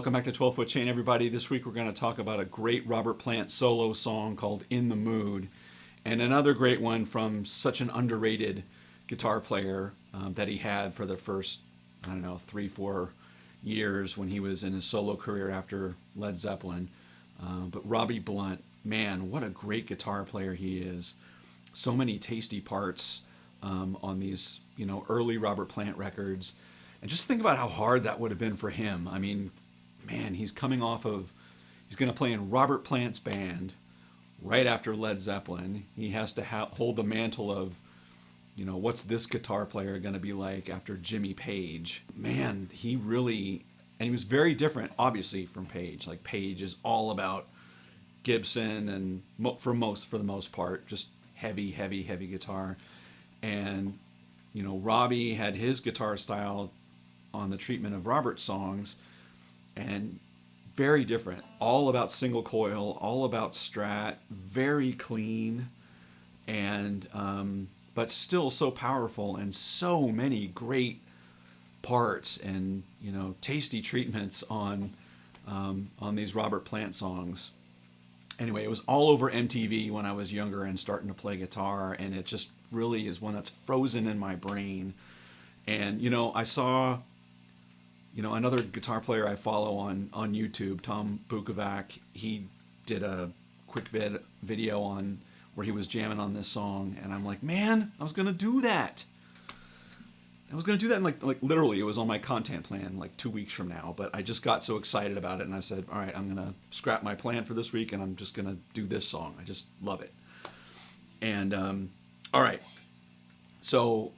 Welcome back to 12 Foot Chain, everybody. This week we're going to talk about a great Robert Plant solo song called In the Mood, and another great one from such an underrated guitar player that he had for the first, 3-4 years when he was in his solo career after Led Zeppelin. But Robbie Blunt, man, what a great guitar player he is. So many tasty parts on these, early Robert Plant records. And just think about how hard that would have been for him. I mean, man, he's going to play in Robert Plant's band right after Led Zeppelin. He has to hold the mantle of, what's this guitar player going to be like after Jimmy Page? Man, he was very different, obviously, from Page. Like, Page is all about Gibson and for the most part, just heavy guitar. And, Robbie had his guitar style on the treatment of Robert's songs, and very different. All about single coil, all about strat, very clean, and but still so powerful, and so many great parts and tasty treatments on these Robert Plant songs. Anyway, it was all over MTV when I was younger and starting to play guitar, and it just really is one that's frozen in my brain. And I saw another guitar player I follow on YouTube, Tom Bukovac. He did a quick video on where he was jamming on this song, and I'm like, man, I was gonna do that. And like literally, it was on my content plan like 2 weeks from now. But I just got so excited about it, and I said, all right, I'm gonna scrap my plan for this week, and I'm just gonna do this song. I just love it. And all right, so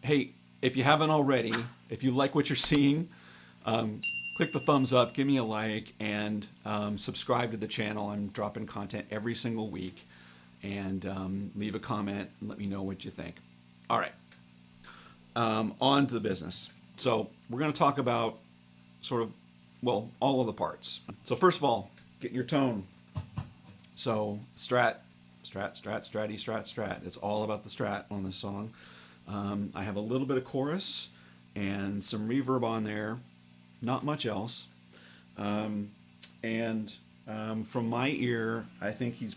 hey, if you haven't already, if you like what you're seeing, click the thumbs up, give me a like, and subscribe to the channel. I'm dropping content every single week. And leave a comment and let me know what you think. All right, on to the business. So we're going to talk about all of the parts. So first of all, get your tone. So strat. It's all about the strat on this song. I have a little bit of chorus and some reverb on there, not much else. From my ear, I think he's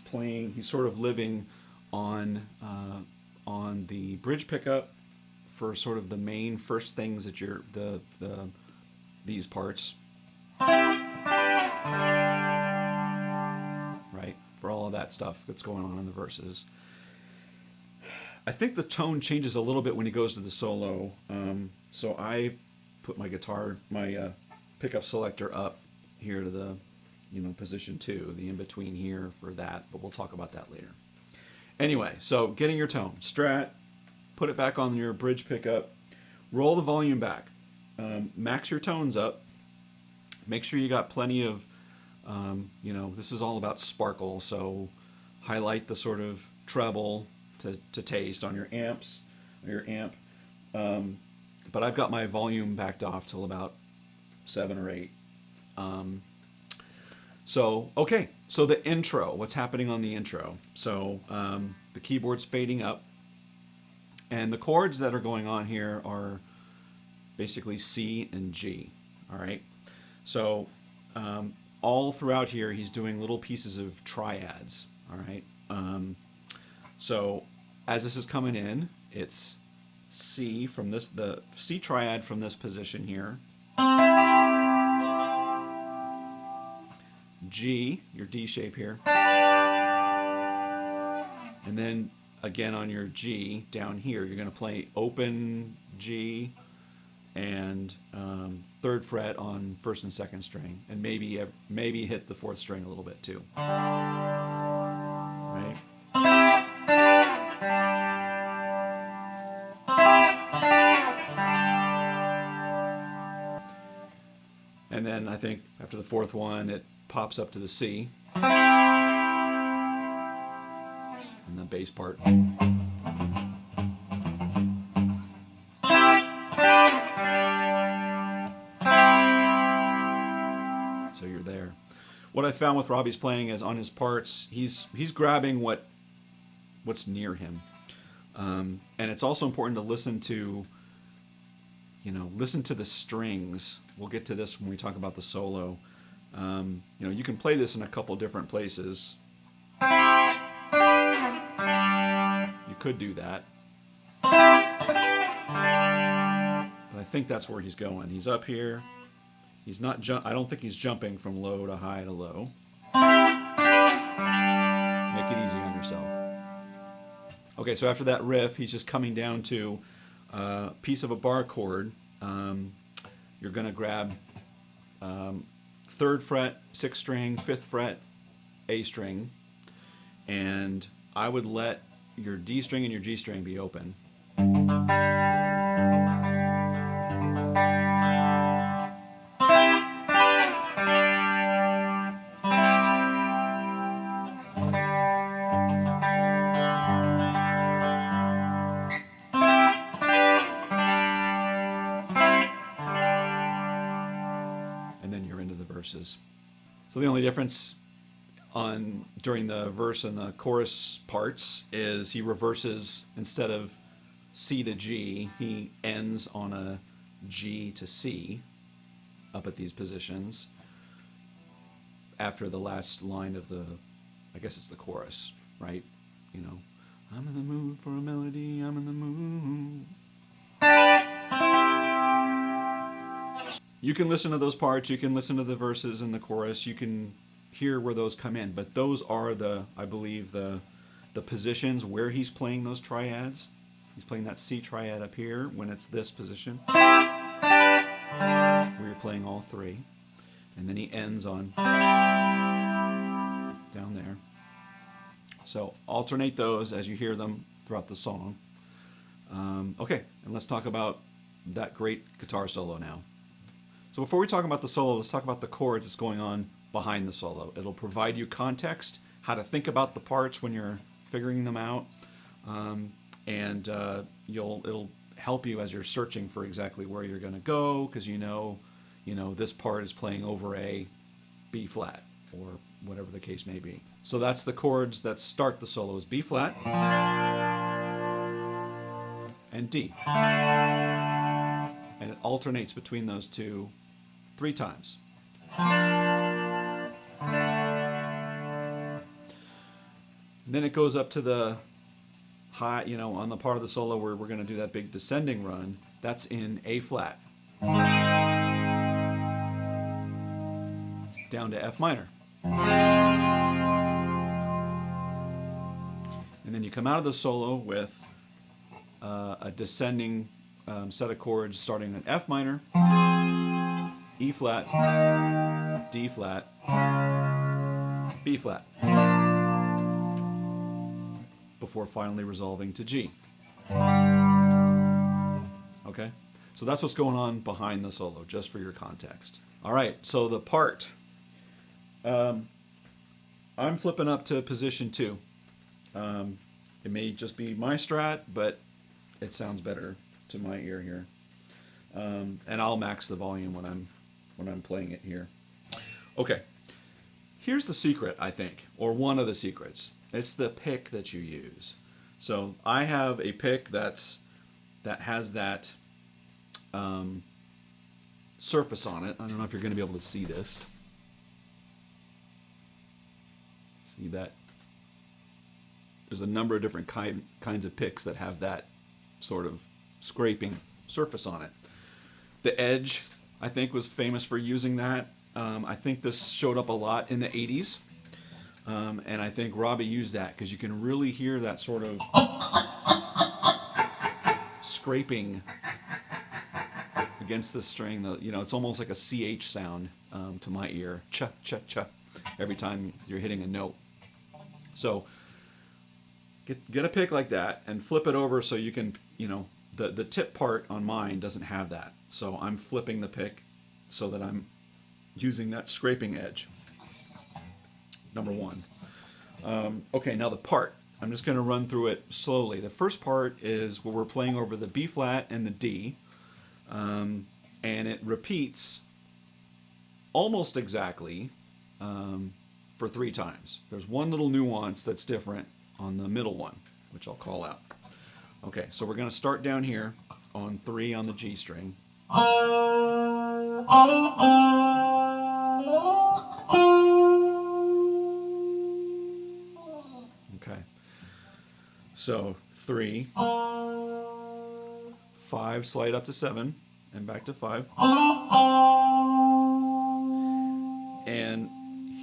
sort of living on the bridge pickup for sort of the main first things that these parts. Right? For all of that stuff that's going on in the verses. I think the tone changes a little bit when he goes to the solo. So I put my pickup selector up here to the, position 2, the in-between here for that, but we'll talk about that later. Anyway, so getting your tone. Strat, put it back on your bridge pickup, roll the volume back, max your tones up, make sure you got plenty of, this is all about sparkle, so highlight the sort of treble to taste on your amps, or your amp. But I've got my volume backed off till about 7 or 8. So the intro, what's happening on the intro? So the keyboard's fading up, and the chords that are going on here are basically C and G, all right? So all throughout here, he's doing little pieces of triads, all right? So as this is coming in, it's C from the C triad from this position here. G, your D shape here. And then again on your G down here, you're going to play open G and 3rd fret on 1st and 2nd string, and maybe hit the 4th string a little bit too. Right? And then I think after the 4th one, it pops up to the C. And the bass part. So you're there. What I found with Robbie's playing is on his parts, he's grabbing what's near him. And it's also important to listen to listen to the strings. We'll get to this when we talk about the solo. You can play this in a couple different places. You could do that. But I think that's where he's going. He's up here. He's not I don't think he's jumping from low to high to low. Make it easy on yourself. Okay, so after that riff, he's just coming down to a piece of a bar chord. You're going to grab 3rd fret, 6th string, 5th fret, A string, and I would let your D string and your G string be open. Verses. So the only difference during the verse and the chorus parts is he reverses. Instead of C to G, he ends on a G to C up at these positions after the last line of I guess it's the chorus, right? I'm in the mood for a melody, I'm in the mood. You can listen to those parts, you can listen to the verses and the chorus, you can hear where those come in, but those are I believe the positions where he's playing those triads. He's playing that C triad up here when it's this position, where you're playing all 3, and then he ends on down there. So alternate those as you hear them throughout the song. Okay, and let's talk about that great guitar solo now. So before we talk about the solo, let's talk about the chords that's going on behind the solo. It'll provide you context, how to think about the parts when you're figuring them out, and it'll help you as you're searching for exactly where you're going to go, because this part is playing over a B flat or whatever the case may be. So that's the chords that start the solo: is B flat and D, and it alternates between those two 3 times. And then it goes up to the high, on the part of the solo where we're going to do that big descending run. That's in A flat down to F minor. And then you come out of the solo with a descending set of chords starting in F minor, E flat, D flat, B flat, before finally resolving to G. Okay? So that's what's going on behind the solo, just for your context. All right, so the part. I'm flipping up to position 2. It may just be my strat, but it sounds better to my ear here. And I'll max the volume when I'm playing it here. Okay, here's the secret, I think, or one of the secrets. It's the pick that you use. So I have a pick that has that surface on it. I don't know if you're going to be able to see this. See that? There's a number of different kinds of picks that have that sort of scraping surface on it. The Edge, I think, was famous for using that. I think this showed up a lot in the 80s. And I think Robbie used that because you can really hear that sort of scraping against the string. It's almost like a CH sound to my ear. Cha, cha, cha, every time you're hitting a note. So get a pick like that and flip it over so you can, the tip part on mine doesn't have that. So I'm flipping the pick so that I'm using that scraping edge. Number one. Okay, now the part. I'm just going to run through it slowly. The first part is where we're playing over the B flat and the D, and it repeats almost exactly for 3 times. There's one little nuance that's different on the middle one, which I'll call out. Okay, so we're going to start down here on 3 on the G string. Okay. So 3, 5, slide up to 7, and back to 5. And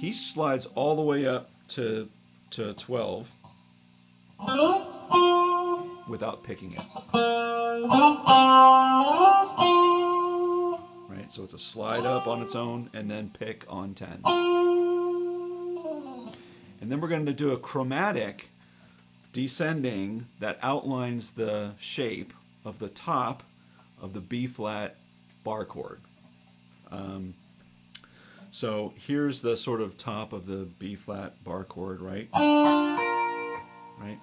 he slides all the way up to 12 without picking it. Right? So it's a slide up on its own and then pick on 10. And then we're going to do a chromatic descending that outlines the shape of the top of the B flat bar chord. So here's the sort of top of the B flat bar chord, right? Right.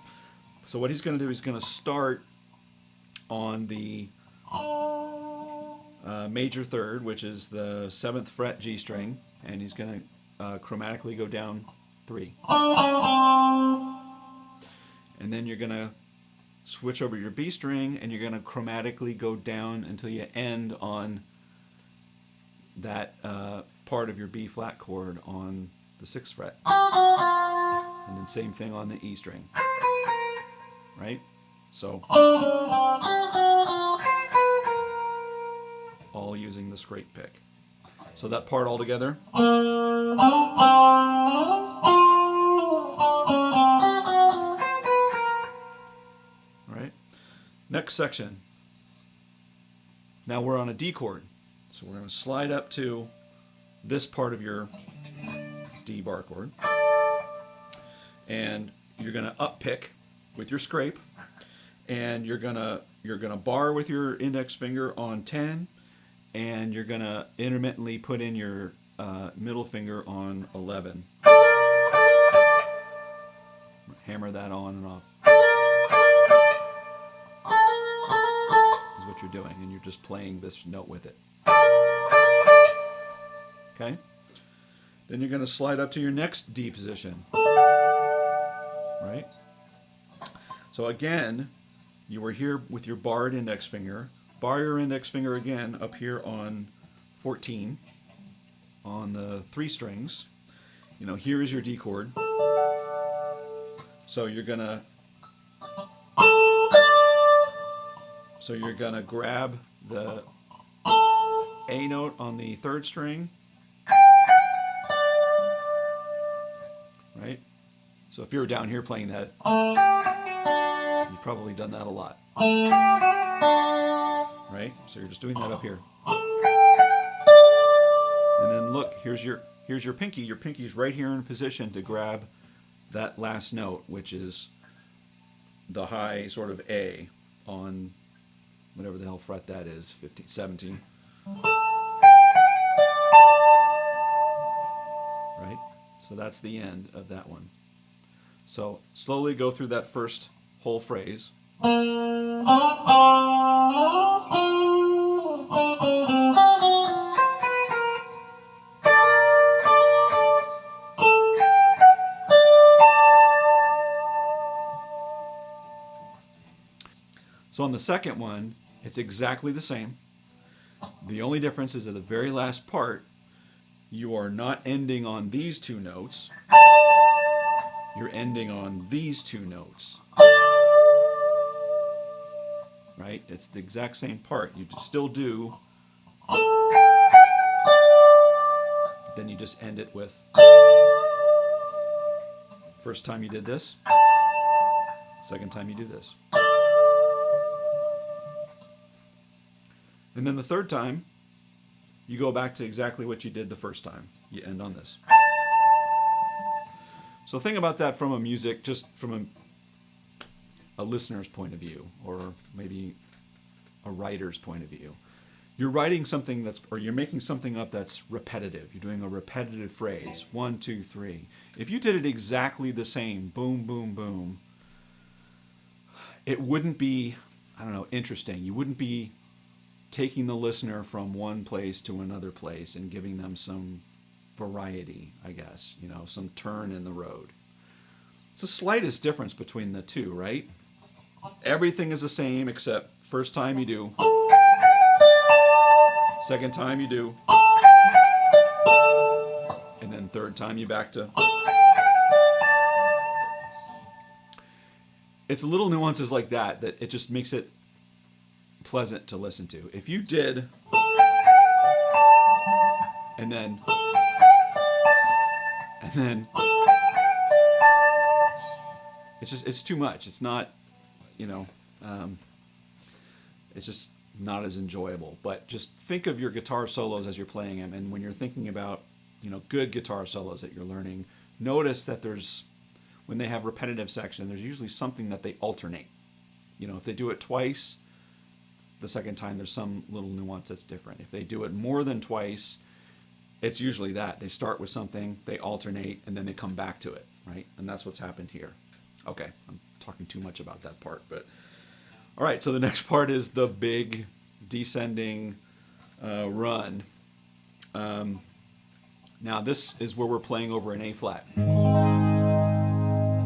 So what he's going to do is going to start on the major third, which is the 7th fret G string, and he's going to chromatically go down 3. And then you're going to switch over your B string, and you're going to chromatically go down until you end on that part of your B flat chord on the 6th fret. And then same thing on the E string. Right? So all using the scrape pick. So that part all together. Right? Next section. Now we're on a D chord. So we're going to slide up to this part of your D bar chord. And you're going to up pick with your scrape, and you're gonna bar with your index finger on 10, and you're gonna intermittently put in your middle finger on 11. Hammer that on and off. Is what you're doing, and you're just playing this note with it. Okay? Then you're gonna slide up to your next D position. Right? So again, you were here with your barred index finger. Bar your index finger again up here on 14 on the 3 strings. You know, here is your D chord. So you're gonna grab the A note on the 3rd string. Right? So if you were down here playing that, you've probably done that a lot. Right? So you're just doing that up here. And then look, here's your pinky. Your pinky's right here in position to grab that last note, which is the high sort of A on whatever the hell fret that is, 15, 17. Right? So that's the end of that one. So slowly go through that first whole phrase. So on the second one, it's exactly the same. The only difference is at the very last part, you are not ending on these 2 notes. You're ending on these 2 notes. Right? It's the exact same part. You still do, but then you just end it with, first time you did this, second time you do this. And then the third time, you go back to exactly what you did the first time. You end on this. So think about that from a music, just from a listener's point of view, or maybe a writer's point of view. You're writing something or you're making something up that's repetitive. You're doing a repetitive phrase, 1, 2, 3. If you did it exactly the same, boom, boom, boom, it wouldn't be, interesting. You wouldn't be taking the listener from one place to another place and giving them some variety, I guess, some turn in the road. It's the slightest difference between the two, right? Everything is the same except first time you do, Second time you do. And then third time you back to. It's little nuances like that that it just makes it pleasant to listen to. If you did, and then, it's too much. It's not, it's just not as enjoyable. But just think of your guitar solos as you're playing them, and when you're thinking about, good guitar solos that you're learning, notice that when they have repetitive section, there's usually something that they alternate. If they do it twice, the second time there's some little nuance that's different. If they do it more than twice, it's usually that. They start with something, they alternate, and then they come back to it, right? And that's what's happened here. Okay, I'm talking too much about that part, but all right, so the next part is the big descending run. Now this is where we're playing over an A flat.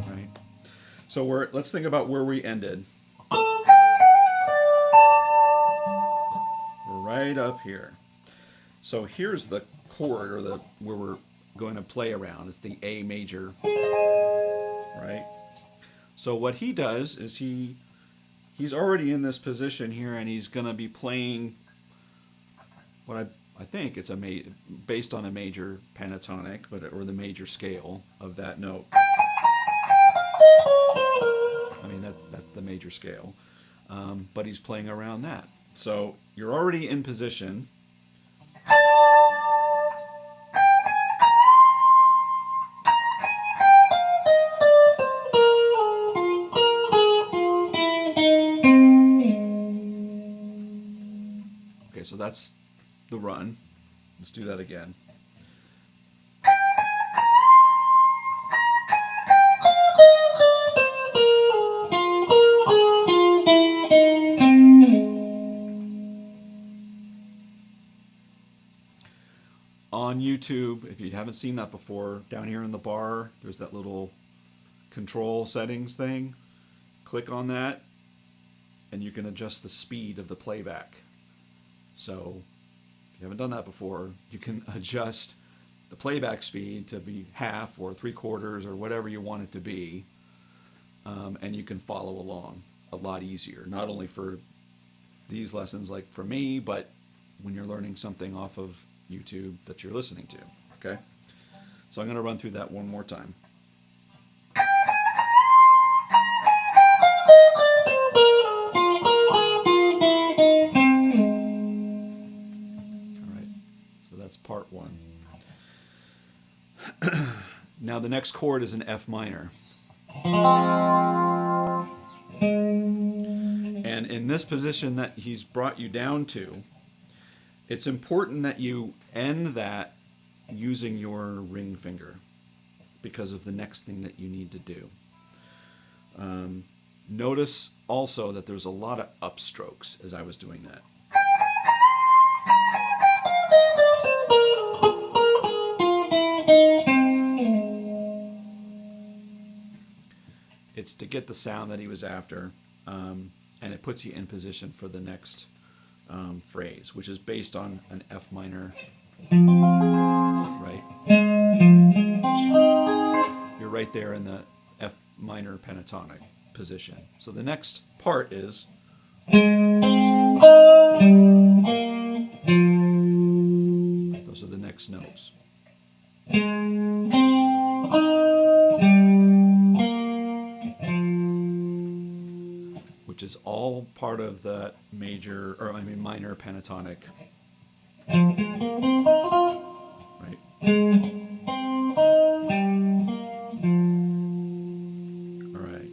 Right? So let's think about where we ended. We're right up here. So here's the chord, or where we're going to play around. It's the A major, right? So what he does is he's already in this position here, and he's going to be playing what I think it's based on a major pentatonic, or the major scale of that note. I mean, that's the major scale, but he's playing around that. So you're already in position. Okay, so that's the run. Let's do that again. On YouTube, if you haven't seen that before, down here in the bar, there's that little control settings thing. Click on that, and you can adjust the speed of the playback. So if you haven't done that before, you can adjust the playback speed to be half or 3/4 or whatever you want it to be, and you can follow along a lot easier, not only for these lessons like for me, but when you're learning something off of YouTube that you're listening to. Okay, so I'm going to run through that one more time. That's part one. Now the next chord is an F minor. And in this position that he's brought you down to, it's important that you end that using your ring finger because of the next thing that you need to do. Notice also that there's a lot of upstrokes as I was doing that. It's to get the sound that he was after, and it puts you in position for the next phrase, which is based on an F minor, right? You're right there in the F minor pentatonic position. So the next part is those are the next notes. Which is all part of that minor pentatonic. Right? All right.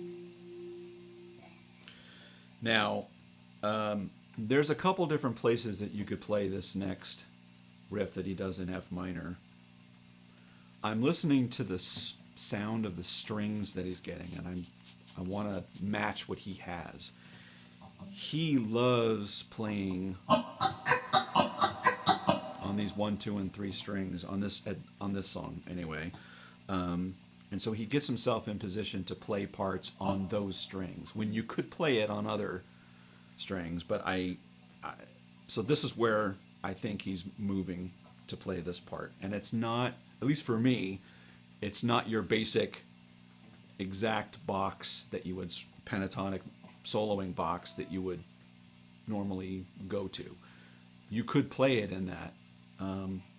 Now, there's a couple different places that you could play this next riff that he does in F minor. I'm listening to the sound of the strings that he's getting, and I want to match what he has. He loves playing on these 1, 2, and 3 strings on this song anyway, and so he gets himself in position to play parts on those strings when you could play it on other strings. But so this is where I think he's moving to play this part. And it's not, at least for me, it's not your basic exact box that you would, pentatonic soloing box that you would normally go to. You could play it in that,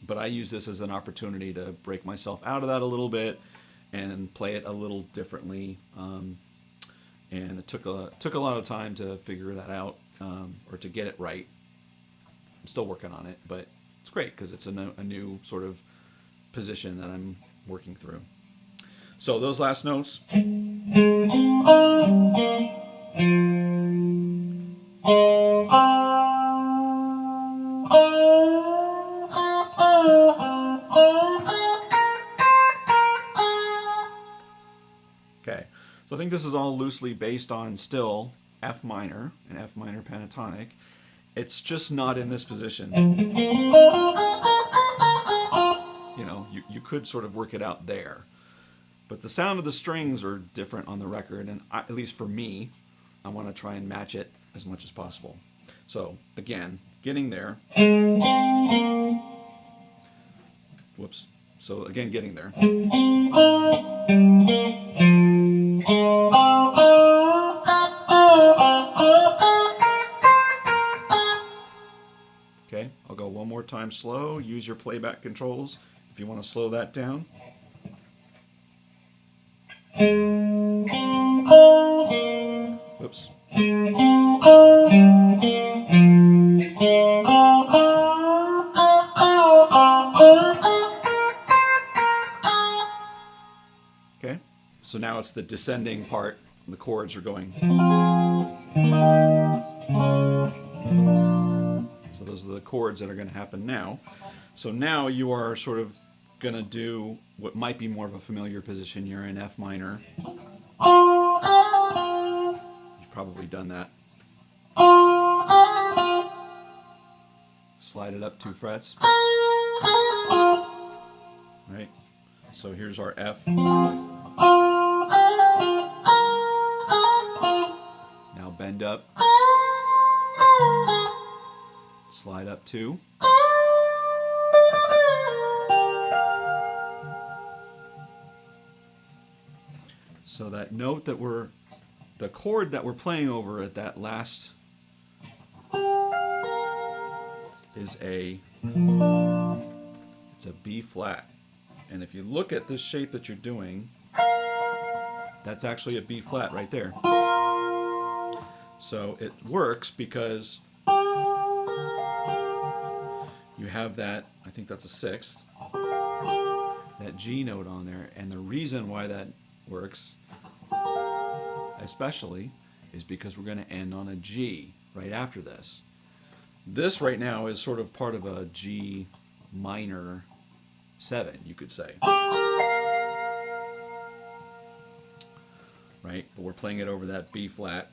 but I use this as an opportunity to break myself out of that a little bit and play it a little differently. And it took a lot of time to figure that out, or to get it right. I'm still working on it, but it's great because it's a new sort of position that I'm working through. So those last notes. Okay, so I think this is all loosely based on still F minor and F minor pentatonic. It's just not in this position. You know, you could sort of work it out there. But the sound of the strings are different on the record, and at least for me, I want to try and match it as much as possible. So again, getting there. Whoops. So again, getting there. Okay, I'll go one more time slow. Use your playback controls if you want to slow that down. Whoops. Okay, so now it's the descending part. The chords are going. So those are the chords that are going to happen now. So now you are sort of going to do what might be more of a familiar position. You're in F minor. You've probably done that. Slide it up 2 frets. Right? So here's our F. Now bend up. Slide up 2. So that note that the chord that we're playing over at that last is it's a B flat. And if you look at this shape that you're doing, that's actually a B flat right there. So it works because you have that, I think that's a 6th, that G note on there. And the reason why that works especially is because we're going to end on a G right after this. This right now is sort of part of a G minor 7, you could say. Right? But we're playing it over that B flat,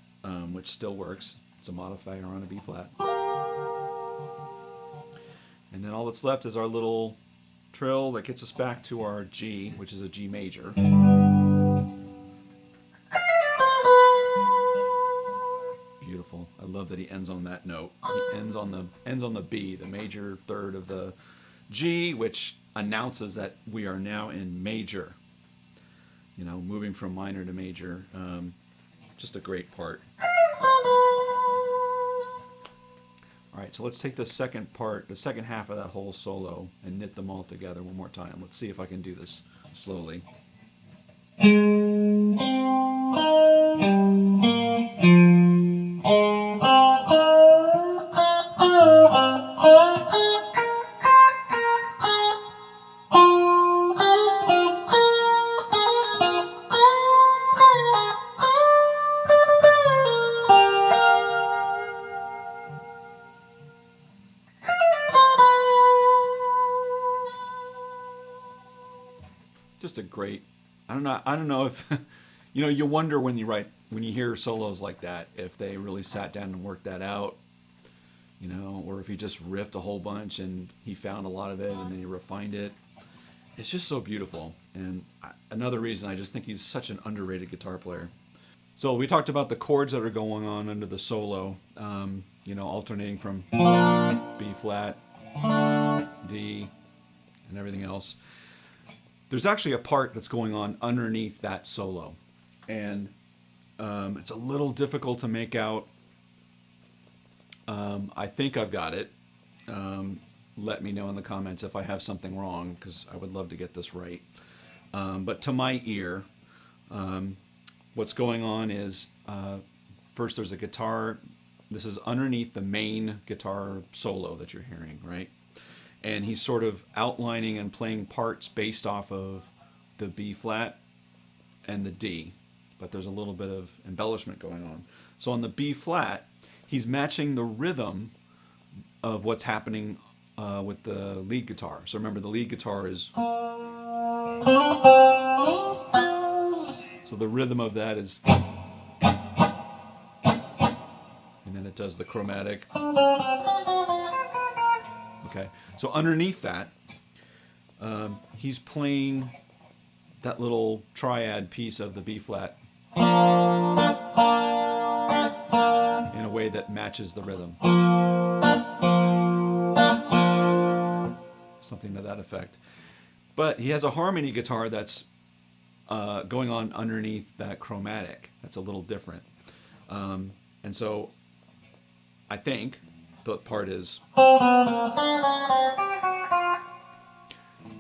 which still works. It's a modifier on a B flat. And then all that's left is our little trill that gets us back to our G, which is a G major. Beautiful. I love that he ends on that note. He ends on the B, the major third of the G, which announces that we are now in major. You know, moving from minor to major. Just a great part. All right, so let's take the second part, the second half of that whole solo, and knit them all together one more time. Let's see if I can do this slowly. Just a great, I don't know if, you know, you wonder when you hear solos like that, if they really sat down and worked that out, you know, or if he just riffed a whole bunch and he found a lot of it and then he refined it. It's just so beautiful. And another reason, I just think he's such an underrated guitar player. So we talked about the chords that are going on under the solo, you know, alternating from B flat D, and everything else. There's actually a part that's going on underneath that solo, and it's a little difficult to make out. I think I've got it. Let me know in the comments if I have something wrong, because I would love to get this right. But to my ear, what's going on is first there's a guitar. This is underneath the main guitar solo that you're hearing, right? And he's sort of outlining and playing parts based off of the B flat and the D, but there's a little bit of embellishment going on. So on the B flat, he's matching the rhythm of what's happening with the lead guitar. So remember, the lead guitar is... So the rhythm of that is... And then it does the chromatic. Okay, so underneath that, he's playing that little triad piece of the B flat in a way that matches the rhythm. Something to that effect. But he has a harmony guitar that's going on underneath that chromatic. That's a little different. And so I think the part is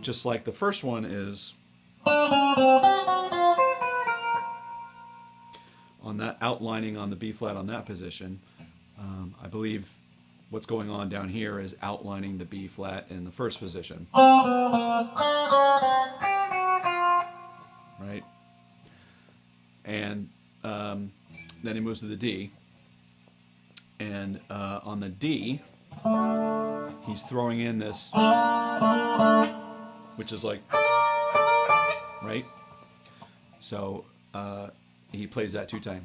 just like the first one is on that outlining on the B flat on that position. I believe what's going on down here is outlining the B flat in the first position. Right? And then he moves to the D. And on the D, he's throwing in this, which is like, right? So he plays that 2 times.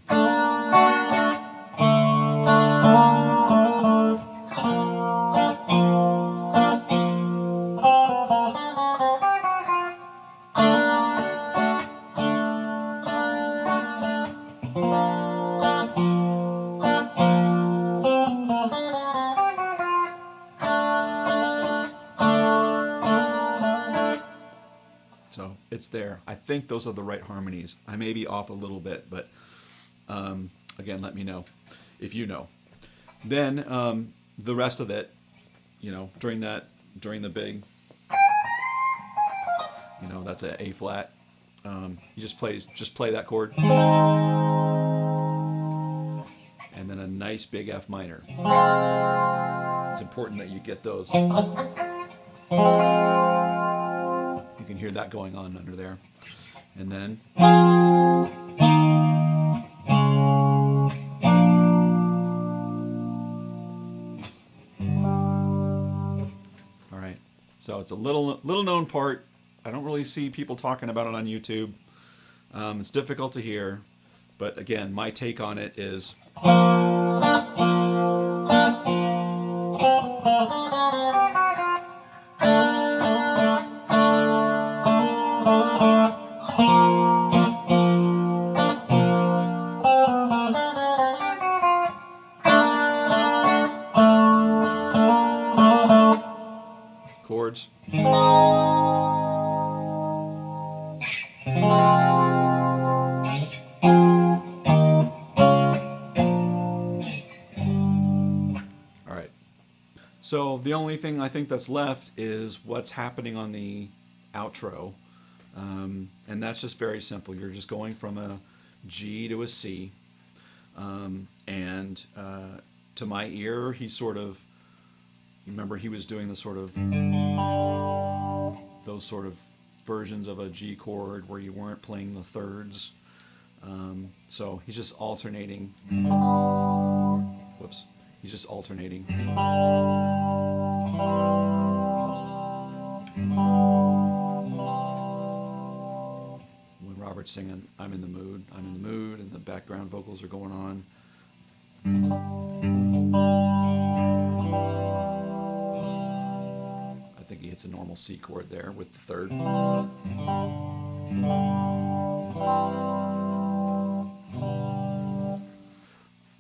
So it's there. I think those are the right harmonies. I may be off a little bit, but again, let me know if you know. Then the rest of it, you know, during the big, you know, that's a A flat. He just play that chord, and then a nice big F minor. It's important that you get those. You can hear that going on under there. And then all right. So it's a little known part. I don't really see people talking about it on YouTube. It's difficult to hear, but again, my take on it is chords. All right. So the only thing I think that's left is what's happening on the outro. And that's just very simple. You're just going from a G to a C. And to my ear, he sort of, remember he was doing the sort of, those sort of versions of a G chord where you weren't playing the thirds. So he's just alternating. Whoops. He's just alternating. When Robert's singing, I'm in the mood, I'm in the mood, and the background vocals are going on. I think he hits a normal C chord there with the third.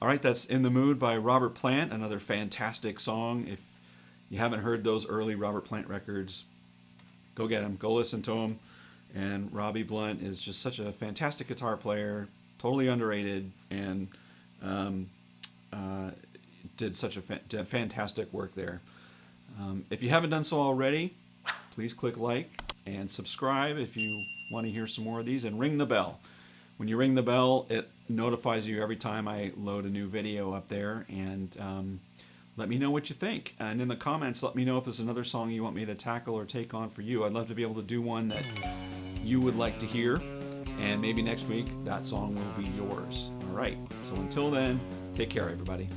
All right, that's In the Mood by Robert Plant, another fantastic song. If you haven't heard those early Robert Plant records, go get them. Go listen to them. And Robbie Blunt is just such a fantastic guitar player, totally underrated, and did such a fantastic work there. If you haven't done so already, please click like and subscribe if you want to hear some more of these, and ring the bell. When you ring the bell, it notifies you every time I load a new video up there, and let me know what you think. And in the comments, let me know if there's another song you want me to tackle or take on for you. I'd love to be able to do one that you would like to hear, and maybe next week that song will be yours. All right, so until then, take care, everybody.